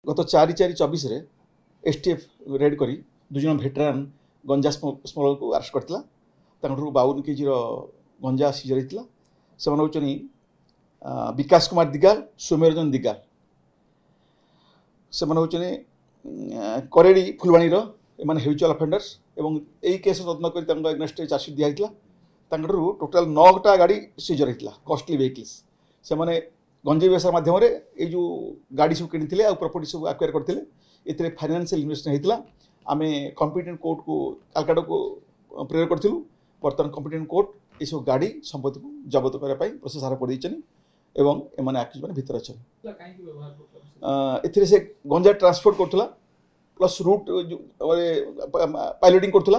गत 4/4/24 STF red करी दुजन भेटरान गंजा स्मगलर को अरेस्ट करथिला। 52 केजी गंजा सीज होता से हूँ विकास कुमार दिगाल, सौम्यरंजन दिगाल। से हूँ करेड़ी फुलवाणी एम हेचुआल अफेंडर्स एवं यही केस तदन कर एगनेस्ट चार्जसीट दिखाई। टोटाल 9टा गाड़ी सीज होता कॉस्टली व्हीकल्स। से गंजेई व्यवसाय माध्यम ये जो गाड़ी सब किनी आ प्रॉपर्टी सब एक्वायर करते ये फाइनेंशियल इन्वेस्टमेंट होता। आम कॉम्पिटेंट कोर्ट को कालकाटा को प्रेयर करूँ। बर्तमान कॉम्पिटेंट कोर्ट ये सब गाड़ी संपत्ति को जबत करने प्रोसेस आरंभ कर एवं एमाने आक्यूज मैंने भितर अच्छा से गंजा ट्रांसपोर्ट करूला प्लस रूट पायलटिंग करूला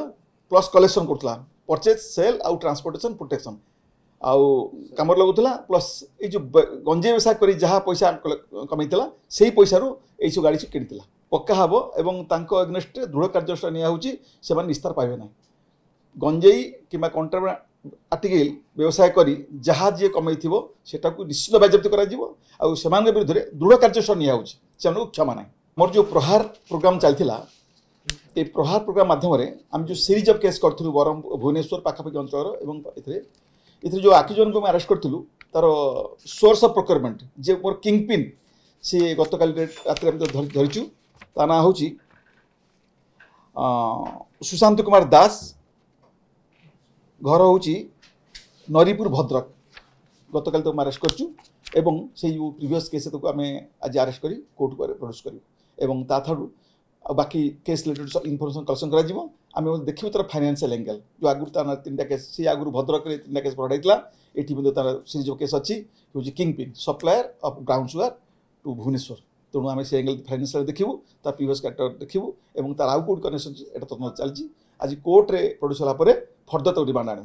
प्लस कलेक्शन करूला परचेज सेल आउ ट्रांसपोर्टेशन प्रोटेक्शन आउ कम लगुला प्लस ये जो गंजे व्यवसाय कर जहाँ पैसा कमाई से पैसा यही सब गाड़ी सब किनी पक्का हम एवं एगनेस्ट दृढ़ कार्यानुष्ठान निया निस्तार पाइबे ना। गंजेई कि कंट्राबैंड आर्टिकल व्यवसाय करी जहाँ जी कमाई सेटा को निश्चित बाजप्त कर विरुद्ध दृढ़ कार्यानुष्ठान निया क्षमा ना। मोर जो प्रहार प्रोग्राम चलता ये प्रहार प्रोग्राम माध्यम आम जो सीरीज ऑफ केस करूँ बरम भुवनेश्वर पाखापाखि अंचल इथे जो आक्यूजन को अरेस्ट करूँ तार सोर्स ऑफ प्रोक्योरमेंट जे मोर किंग पिन सी गतकाल रात धरीचु ता ना हूँ सुशांत कुमार दास घर हूँ नरीपुर भद्रक। गतकाल तो अरेस्ट करूँ एवं से जो प्रीवियस केस को आम आज अरेस्ट कर कोर्ट को प्रोड्यूस करूँ ताठू बाकी केस रिलेटेड इनफर्मेशन कलेक्शन कर देखिए तार फाइनेंशियल एंगल जो आगुरी तार 3टा केस सी आगुरी भद्रक 3टा केस पढ़ाई ये तार सीरीज ऑफ केस अच्छी हूँ king pin supplier of brown sugar to Bhubaneswar. तेणु आम से एंगल फाइनेंशियल देखू तार प्रीवियस कैरेक्टर देखू और तार आउ कौट कनेक्शन ये तदन चलती आज कोर्टे प्रोड्यूस होगा फर्दर तो रिमांड आने।